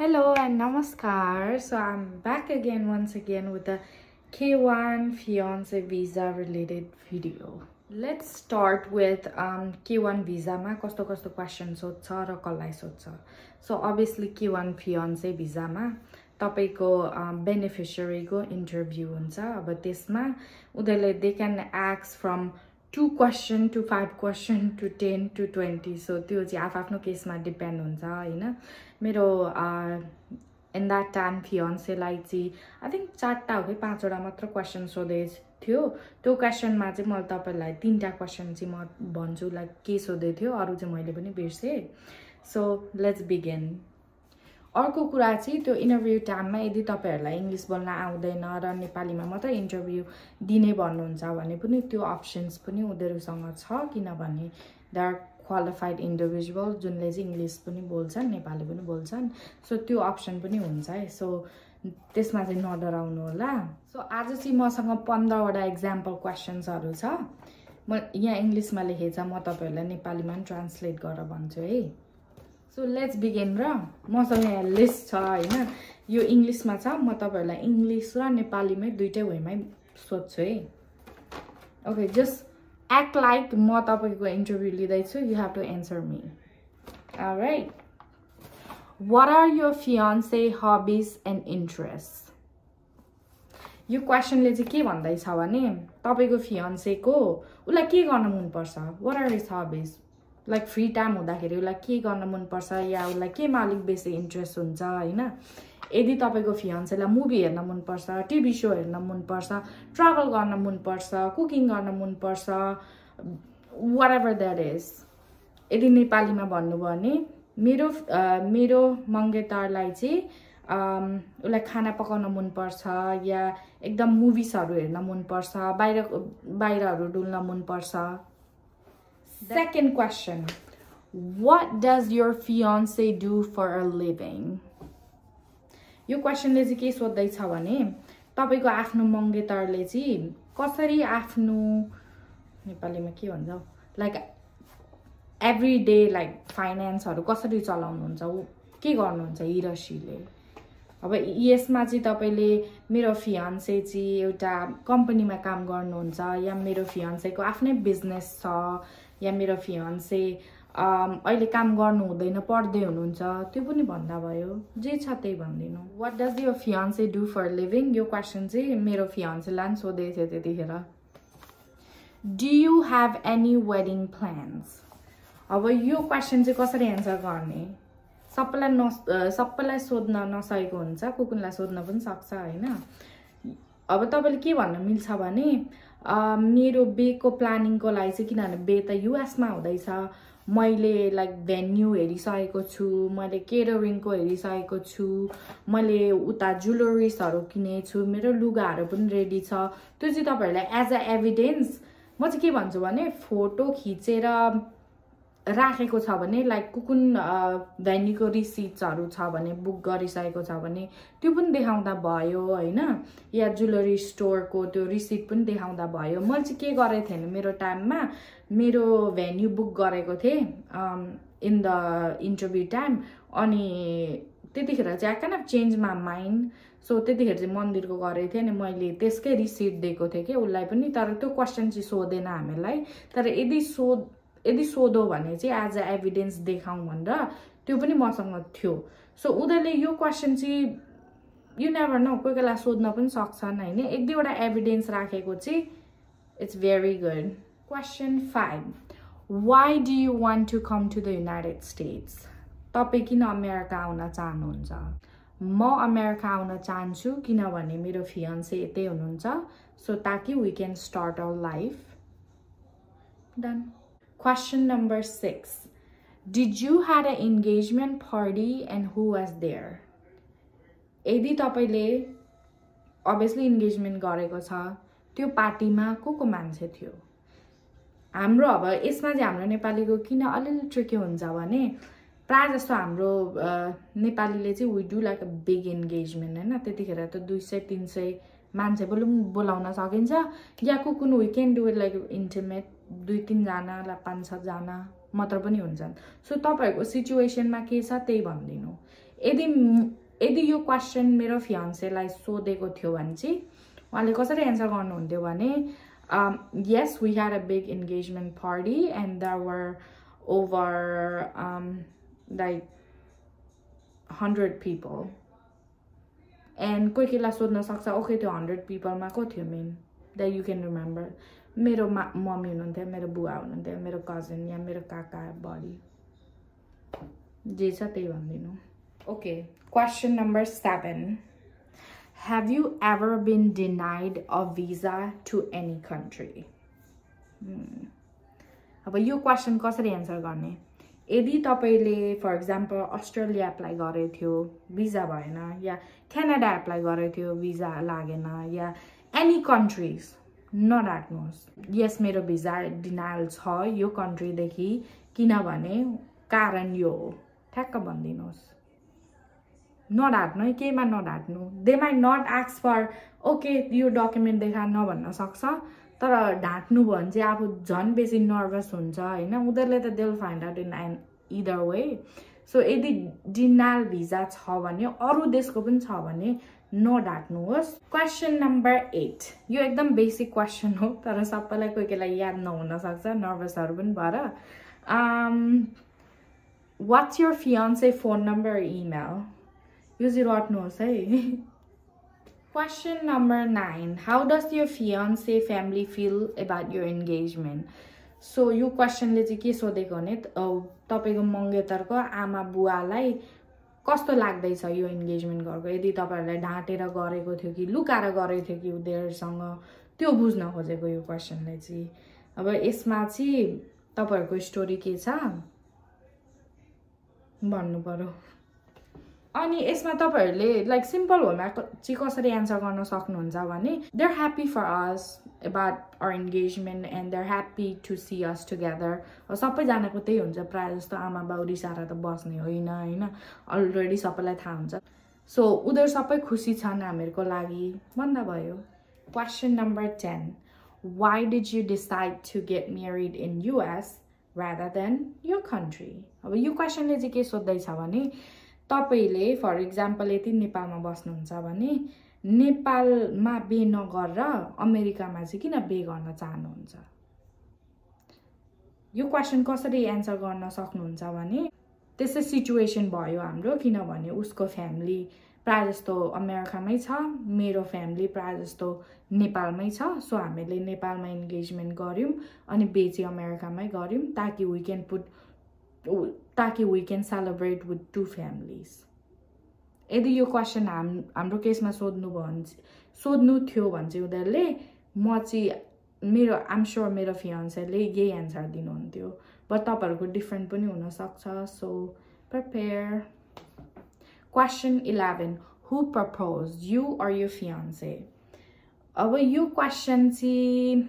Hello and namaskar. So I'm back again once again with the K1 fiance visa related video. Let's start with K1 visa ma kasto questions socha ra kalai socha. So obviously K1 fiance visa ma तपाईको beneficiary को interview हुन्छ. अब त्यसमा उनीहरुले they can ask from 2 question to 5 question to 10 to 20. So त्यो चाहिँ आफ्नो केसमा डिपेन्ड हुन्छ हैन. मेरो in that time fiance लाई चाहिँ I think 4टा हो कि 5वटा मात्र क्वेशन सोधे थियो. त्यो क्वेशनमा चाहिँ मैले तपाईलाई 3टा क्वेशन चाहिँ म भन्छु लाइक के सोधे थियो, अरु चाहिँ मैले पनि बिर्से. So let's begin. अर्को कुरा चाहिँ त्यो इन्टरभ्यु टाइममा यदि तपाईहरुलाई इंग्लिश बोल्न आउँदैन र नेपालीमा मात्र इन्टरभ्यु दिने भन्नुहुन्छ भने पनि त्यो अप्सन्स पनि उनीहरुसँग छ, किनभने दे आर क्वालिफाइड इन्डिभिजुअल जुनले चाहिँ इंग्लिश पनि बोल्छन् नेपाली पनि बोल्छन्. सो त्यो अप्सन पनि हुन्छ है. सो त्यसमा चाहिँ नडराउनु होला. सो आज चाहिँ मसँग 15 वटा एक्जाम्पल क्वेशन्सहरु छ. म यहाँ इंग्लिशमा लेखेछ, म तपाईहरुलाई नेपालीमा ट्रान्सलेट गरेर भन्छु है. So let's begin र मसँग यहाँ लिस्ट छ हैन. यो इंग्लिशमा छ, म तपाईहरुलाई इंग्लिश र नेपालीमै दुईटै वेमै सोध्छु है. Okay, just act like म तपाईको इन्टरभ्यु लिदै छु. You have to answer me. All right. What are your fiancé hobbies and interests? यो क्वेशनले चाहिँ के भन्दै छ भने तपाईको फियान्सेको उलाई के गर्न मन पर्छ. What are his hobbies? Like free time हुँदाखेरि उलाई के गर्न मन पर्छ या उलाई केमा अलिक बेसी इन्ट्रेस्ट हुन्छ हैन. यदि तपाईको फियान्सेलाई मुभी हेर्न मन पर्छ, टिभी शो हेर्न मन पर्छ, ट्राभल गर्न मन पर्छ, कुकिङ गर्न मन पर्छ, व्हाटएभर दैट इज. यदि नेपालीमा भन्नु भने मेरो मंगेतरलाई चाहिँ उलाई खाना पकाउन मन पर्छ या एकदम मुभिजहरु हेर्न मन पर्छ, बाहिरहरु डुल्न मन पर्छ. Second question. What does your fiance do for a living? यो क्वेशनले चाहिँ के सोध्दै छ भने तपाईको आफ्नो मंगेतरले चाहिँ कसरी आफ्नो नेपालीमा के भन्छ लाइक एभ्री डे लाइक फाइनान्सहरु कसरी चलाउनुहुन्छ, के गर्नुहुन्छ हिरशीले. अब यसमा चाहिँ तपाईले मेरो फियान्से चाहिँ एउटा कम्पनीमा काम गर्नुहुन्छ या मेरो फियान्सेको आफ्नै बिजनेस छ या मेरो फियान्से अहिले काम गर्नु हुँदैन पढ्दै हुनुहुन्छ, त्यो पनि भन्दा भयो. जे छ त्यही भन्दिनु. What does your fiance do for a living? यो क्वेशन चाहिँ मेरो फियान्सेलाई सोधे थियो त्यतिखेर. Do you have any wedding plans? अब यो क्वेशन चाहिँ कसरी आन्सर गर्ने. सबैलाई सोध्न नसकेको हुन्छ, कुकुनलाई सोध्न पनि सक्छ हैन. अब तपाईले के भन्न मिल्छ भने मेरो बेको प्लानिङको लागि चाहिँ किनभने बे त युएस मा हुँदैछ, मैले लाइक भेन्यू हेरिसकेको छु, मैले केटरिङको हेरिसकेको छु, मैले उता ज्वेलरीजहरु किनेछु, मेरो लुगाहरु पनि रेडी छ. त्यो चाहिँ तपाईहरुलाई एज अ एभिडेन्स म चाहिँ के भन्छु भने फोटो खिचेर राखेको छ भने लाइक कुकुन भेन्यूको रिसिट्सहरु छ भने बुक गरिसकेको छ भने त्यो पनि देखाउँदा भयो हैन. या ज्वेलरी स्टोरको त्यो रिसिट पनि देखाउँदा भयो. मैले चाहिँ के गरे थिएँ मेरो टाइममा मेरो भेन्यू बुक गरेको थिएँ इन द इन्टरभ्यु टाइम. अनि त्यतिखेर चाहिँ I kind of change my mind. So त्यतिखेर चाहिँ मन्दिरको गरेको थिएँ अनि मैले त्यसकै रिसिट दिएको थिएँ के उलाई पनि. तर त्यो क्वेशन चाहिँ सोधेन हामीलाई. तर यदि सोधो भने चाहिँ एज अ एभिडेन्स देखाउँ भनेर त्यो पनि मसँग थियो. सो उनीहरुले यो क्वेशन चाहिँ यु नेभर नो, कोही बेला सोध्न पनि सक्छन् हैन. एक दुईवटा एभिडेन्स राखेको चाहिँ it's very good. Question 5. Why do you want to come to the United States? तपाई किन अमेरिका आउन चाहनुहुन्छ. म अमेरिका आउन चाहन्छु किनभने मेरो फियान्से यतै हुनुहुन्छ. सो ताकि we can start our life. Done. Question number 6. Did you had an engagement party and who was there? यदि तपाईले obviously engagement गरेको छ, त्यो पार्टीमा को मान्छे थियो. हाम्रो अब यसमा चाहिँ हाम्रो नेपालीको किन अलिअलि ट्रिकी हुन्छ भने प्राय जस्तो हाम्रो नेपालीले चाहिँ we do like a big engagement हैन. त्यतिखेर त 200-300 मान्छे बोलाउन सकिन्छ. या cocoon we can do it like intimate 2-3 जना ला 5-6 जना मात्र पनि हुन्छन्. सो तपाईहरुको सिचुएसनमा के छ त्यही भन्दिनु. यदि यो क्वेसन मेरो फियान्सेलाई सोधेको थियो भने चाहिँ उहाँले कसरी एन्सर गर्नुहुन्थ्यो भने yes, we had a big engagement party and there were over like 100 people. And कोही केला सोध्न सक्छ okay त्यो 100 people मा को थियो main that you can remember. मेरो मम्मी हुनुहुन्थ्यो, मेरो बुवा हुनुहुन्थ्यो, मेरो कजन या मेरो काका बडी जे छ त्यही भन्दिनु. Okay, question number 7. Have you ever been denied a visa to any country? अब यो क्वेसन कसरी एन्सर गर्ने? यदि तपाईले फर एक्जाम्पल अस्ट्रेलिया एप्लाई गरे थियो भिजा भएन, या क्यानाडा एप्लाई गरे थियो भिजा लागेन, या एनी कन्ट्रीज नराख्नुहोस् यस मेरो भिजा डिनायल छ यो कन्ट्रीदेखि किनभने कारण यो हो ठ्याक्क भन्दिनुहोस्. नराख्नु है, केमा नराख्नु. They might not ask for okay यो डकुमेन्ट देखा नभन्न सक्छ, तर ढाक्नु भयो भने चाहिँ आफू झन् बेसी नर्भस हुन्छ हैन. उनीहरूले त they will find out in either way. So यदि डिनायल भिजा छ भने अरू देशको पनि छ भने नढाक्नुहोस्. Question number 8. यो एकदम बेसिक क्वेसन हो तर सबैलाई कोही कोहीलाई याद नहुन सक्छ, नर्भसहरू पनि भएर. What's your fiancé phone number or email? यो चाहिँ रट्नुहोस् है. Question number 9. How does your fiancé family feel about your engagement? So यो क्वेसनले चाहिँ के सोधेको भने तपाईको मंगेतरको आमा बुवालाई कस्तो लाग्दैछ यो एन्गेजमेन्ट गरेको. यदि तपाईहरुलाई ढाटेर गरेको थियो कि लुकाएर गरेको थियो कि उनीहरुसँग त्यो बुझ्न खोजेको यो क्वेसनले चाहिँ. अब यसमा चाहिँ तपाईहरुको स्टोरी के छ भन्नु पर्यो. अनि यसमा तपाईहरुले लाइक सिम्पल होला चाहिँ कसरी एन्सर गर्न सक्नुहुन्छ भने they are happy for us about our engagement and they are happy to see us together. सबैजनाको त्यही हुन्छ, प्रायः जस्तो आमा बाउ रिसाएर त बस्ने होइन हैन, अलरेडी सबैलाई थाहा हुन्छ. सो उनीहरु सबै खुसी छन् हामीहरुको लागि भन्दा भयो. Question number 10. Why did you decide to get married in US rather than your country? अब यो क्वेसनले चाहिँ के सोध्दैछ भने तपाईले फर एक्जाम्पल यदि नेपालमा बस्नुहुन्छ भने नेपालमा बे नगरेर अमेरिकामा चाहिँ किन बे गर्न चाहनुहुन्छ. यो क्वेसन कसरी एन्सर गर्न सक्नुहुन्छ भने त्यसै सिचुएसन भयो हाम्रो, किनभने उसको फ्यामिली प्राय जस्तो अमेरिकामै छ, मेरो फ्यामिली प्राय जस्तो नेपालमै छ. सो हामीले नेपालमा एन्गेजमेन्ट गर्यौं अनि बे चाहिँ अमेरिकामै गर्यौं ताकि we can celebrate with two families. यदि यो क्वेसन हाम्रो केसमा सोध्नु थियो भने चाहिँ उनीहरुले म चाहिँ मेरो आइम श्योर मेरो फियान्सेले यही एन्सर दिनुहुन्थ्यो, बट तपाईहरुको डिफरेन्ट पनि हुन सक्छ. So prepare. Question 11. Who proposed, you or your fiancé? अब यो क्वेसन चाहिँ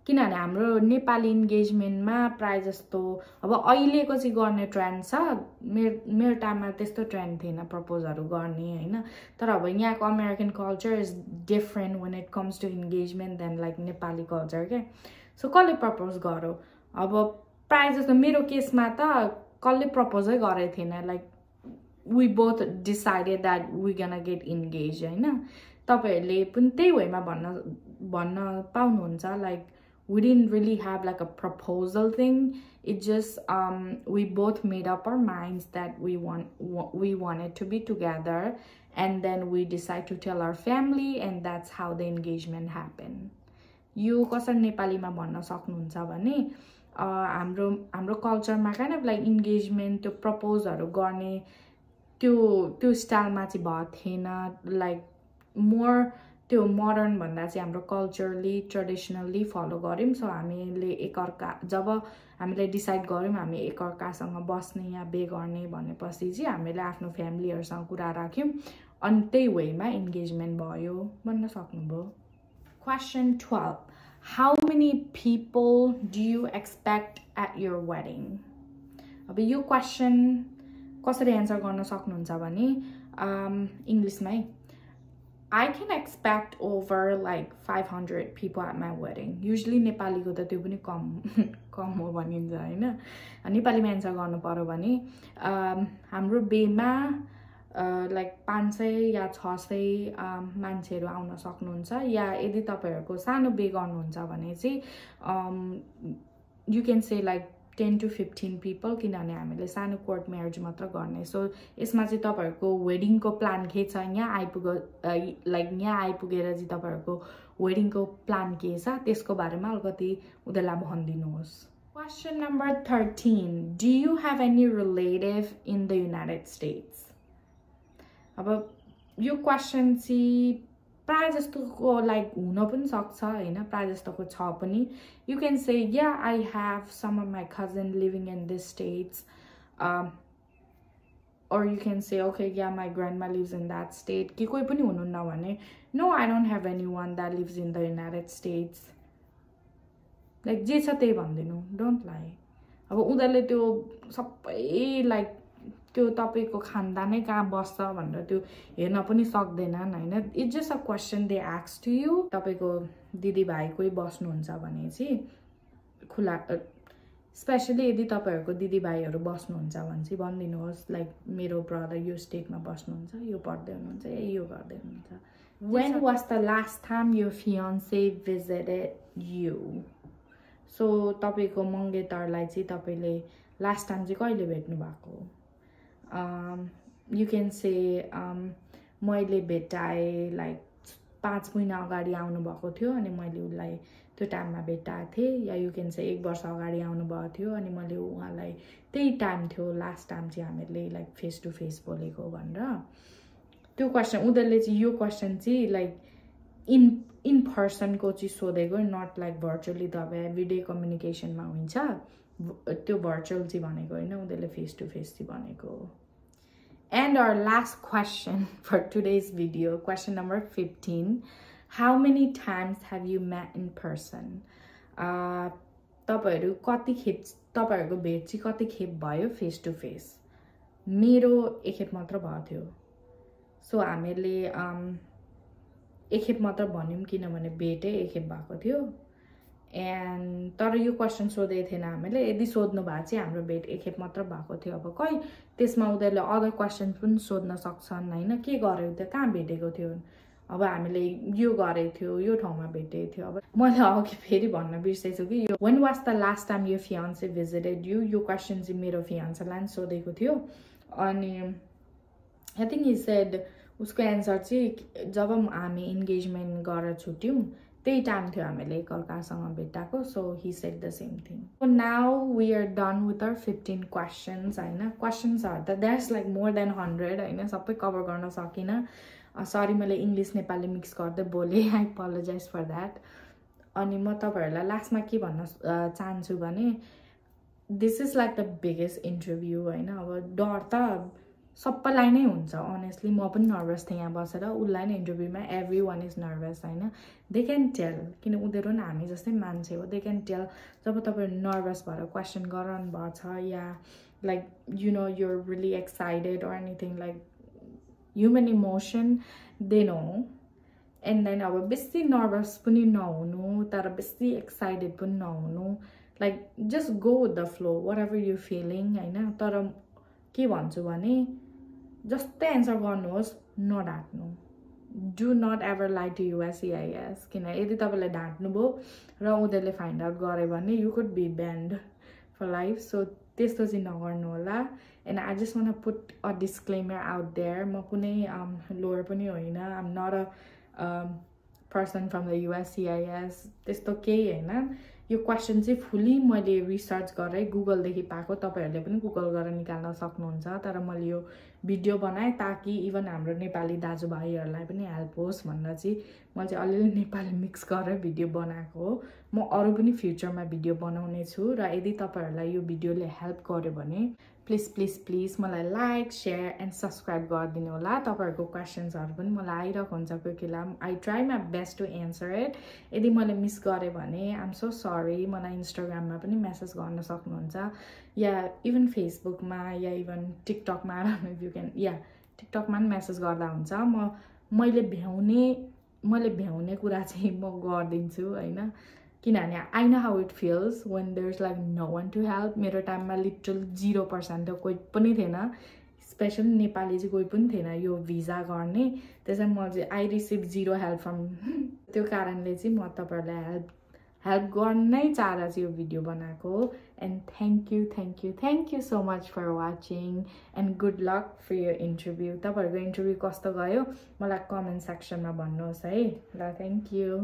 किनभने हाम्रो नेपाली इन्गेजमेन्टमा प्राय जस्तो अब अहिलेको चाहिँ गर्ने ट्रेन्ड छ, मेरो टाइममा त्यस्तो ट्रेन्ड थिएन प्रपोजहरू गर्ने हैन. तर अब यहाँको American culture is different when it comes to engagement than like Nepali culture के. सो कसले प्रपोज गर्यो? अब प्राय जस्तो मेरो केसमा त कसले प्रपोजै गरेको थिएन. Like we both decided that we gonna get engaged हैन. तपाईहरुले पनि त्यही वेमा भन्न पाउनुहुन्छ. Like we didn't really have like a proposal thing. It just we both made up our minds that we wanted to be together, and then we decide to tell our family, and that's how the engagement happened. यो कसरी नेपालीमा भन्न सक्नुहुन्छ भने हाम्रो कल्चरमा kind of like engagement त्यो प्रपोजहरू गर्ने त्यो स्टाइलमा चाहिँ भएको थिएन. लाइक मोर त्यो मोडर्न भन्दा चाहिँ हाम्रो कल्चरली ट्रेडिसनली फलो गर्यौं. सो हामीले एकअर्का जब हामीले डिसाइड गर्यौं हामी एकअर्कासँग बस्ने या बे गर्ने भनेपछि चाहिँ हामीले आफ्नो फ्यामिलीहरुसँग कुरा राख्यौं अनि त्यही वेमा एन्गेजमेन्ट भयो भन्न सक्नुभयो. Question 12. How many people do you expect at your wedding? अब यो क्वेसन कसरी एन्सर गर्न सक्नुहुन्छ भने इंग्लिशमै I can expect over like 500 people at my wedding. Usually नेपालीको त त्यो पनि कम हो भनिन्छ हैन. नेपालीमा एन्सर गर्नु पर्यो भने हाम्रो बेमा लाइक 500 या 600 मान्छेहरू आउन सक्नुहुन्छ या यदि तपाईहरुको सानो बे गर्नुहुन्छ भने चाहिँ you can say like 10 to 15 people किनभने हामीले सानो कोर्ट म्यारेज मात्र गर्ने सो यसमा चाहिँ तपाईहरुको वेडिङ को प्लान के छ यहाँ आइपुगेर चाहिँ तपाईहरुको वेडिङ को प्लान के छ त्यसको बारेमा अलिकति उनीहरुलाई भनिदिनुहोस् Question number 13 Do you have any relative in the United States अब यो क्वेशन चाहिँ प्राय जस्तोको लाइक हुन पनि सक्छ हैन प्राय जस्तोको छ पनि you can say yeah I have some of my cousin living in this states or you can say okay yeah my grandma lives in that state के कोही पनि हुनुहुन्न भने no I don't have anyone that lives in the United States like जे छ त्यही भन्दिनु don't lie अब उनीहरुले त्यो सबै लाइक त्यो तपाईको खानदानै कहाँ बस्छ भनेर त्यो हेर्न पनि सक्दैनन् हैन it's just a question they ask to you तपाईको दिदी भाइ कोही बस्नुहुन्छ भने चाहिँ खुला स्पेशली यदि तपाईहरुको दिदी भाइहरु बस्नुहुन्छ भने चाहिँ भन्दिनुहोस् लाइक मेरो ब्रदर यो स्टेटमा बस्नुहुन्छ यो पढ्दै हुनुहुन्छ यो गर्दै हुनुहुन्छ When was the last time your fiancé visited you so तपाईको मंगेतरलाई चाहिँ तपाईले लास्ट टाइम चाहिँ कहिले भेट्नु भएको you can say मैले भेटाए लाइक 5 महिना अगाडि आउनु भएको थियो अनि मैले उलाई त्यो टाइममा भेटाएको थिए या you can say 1 वर्ष अगाडि आउनु भएको थियो अनि मैले उहाँलाई त्यही टाइम थियो लास्ट टाइम चाहिँ हामीले लाइक फेस टु फेस बोलेको भनेर त्यो क्वेशन उनीहरुले चाहिँ यो क्वेशन चाहिँ लाइक इन पर्सन को चाहिँ सोधेको नट लाइक भर्चुअली तपाईं भिडियो कम्युनिकेसनमा हुन्छ त्यो भर्चुअल चाहिँ भनेको हैन उनीहरुले फेस टु फेस चाहिँ भनेको And our last question for today's video, question number 15. How many times have you met in person? तपाईहरु कति खेप तपाईहरुको भेट चाहिँ कति खेप भयो फेस टु फेस मेरो एक खेप मात्र भयो थियो सो हामीले एक खेप मात्र भन्यौं किनभने भेटै एक खेप भएको थियो एन्ड तर यो क्वेशन सोधे थिएन हामीले यदि सोध्नु भए चाहिँ हाम्रो भेट एक खेप मात्र भएको थियो अब कहि त्यसमा उनीहरुले अदर क्वेशन पनि सोध्न सक्छन् हैन के गर्यौ त कहाँ भेटेको थियो अब हामीले यो गरेको थियो यो ठाउँमा भेटेको थियो अब मैले अघि फेरि भन्न बिर्सेछु कि यो when was the last time your fiancé visited you यो क्वेशन चाहिँ मेरो फियान्सेलाई सोधेको थियो अनि I think he said उसको एन्सर चाहिँ जब हामी एन्गेजमेन्ट गरेर छुट्यौं त्यही टाइम थियो हामीले एकअर्कासँग भेटाको so he said the same thing so now we are done with our 15 questions हैन questions are that there's like more than 100 हैन सबै कभर गर्न सकिन सरी मैले इंग्लिश नेपाली मिक्स गर्दै बोले I apologize for that अनि म तपाईहरुलाई लास्टमा के भन्न चाहन्छु भने this is like the biggest interview हैन अब डर त सबैलाई नै हुन्छ honestly म पनि नर्भस थिए यहाँ बसेर उलाई नै इन्टरभ्युमा everyone is nervous हैन they can tell किन उनीहरु नि हामी जस्तै मान्छे हो they can tell जब तपाईहरु नर्भस भएर क्वेशन गराउनु भएको छ या like you know you're really excited or anything like human emotion they know and then अब बेसी नर्भस पनि नहुनु तर बेसी एक्साइटेड पनि नहुनु like just go with the flow whatever you feeling हैन तर के भन्छु भने जस्तै एन्सर गर्नुहोस् नडाट्नु do not ever lie to USCIS किन यदि तपाईलाई ढाट्नु भो र उनीहरुले फाइन्ड आउट गरे भने you could be banned for life so त्यस्तो चाहिँ नगर्नु होला and I just want to put a disclaimer out there म कुनै lawyer पनि होइन I'm not a person from the USCIS त्यस्तो केही हैन यो क्वेशन चाहिँ फुल्ली मैले रिसर्च गरे गुगल देखि पाएको तपाईहरुले पनि गुगल गरेर निकाल्न सक्नुहुन्छ तर मैले यो भिडियो बनाए ताकि इभन हाम्रो नेपाली दाजुभाइहरुलाई पनि हेल्प होस् भनेर चाहिँ म चाहिँ अलिअलि नेपाली मिक्स गरेर भिडियो बनाएको हो म अरु पनि फ्युचरमा भिडियो बनाउने छु र यदि तपाईहरुलाई यो भिडियोले हेल्प गर्यो भने प्लिज मलाई लाइक शेयर एन्ड सब्स्क्राइब गरिदिनु होला तपाईहरुको क्वेशन्सहरु पनि मलाई आइरहेको हुन्छ कोही बेला I try my best to answer it यदि मैले मिस गरे भने आई एम सो सरी मलाई इन्स्टाग्राममा पनि मेसेज गर्न सक्नुहुन्छ या इभन फेसबुकमा या इभन टिकटकमा इफ यु क्यान या टिकटकमा पनि मेसेज गर्दा हुन्छ मैले भ्याउने कुरा चाहिँ म गर्दिन्छु हैन किनभने I know how it feels when there's like no one to help मेरो टाइममा लिटरल 0% थियो कोही पनि थिएन स्पेशली नेपाली चाहिँ कोही पनि थिएन यो भिजा गर्ने त्यसै म चाहिँ आई रिसिभ 0 हेल्प फ्रम त्यो कारणले चाहिँ म तपाईहरुलाई हेल्प गर्नै चाहेर चाहिँ यो भिडियो बनाएको and thank you so much for watching and good luck for यो इन्टरभ्यू तपाईहरुको इन्टरभ्यू कस्तो गयो मलाई कमेन्ट सेक्सनमा भन्नुहोस् है ल थ्याङ्क यू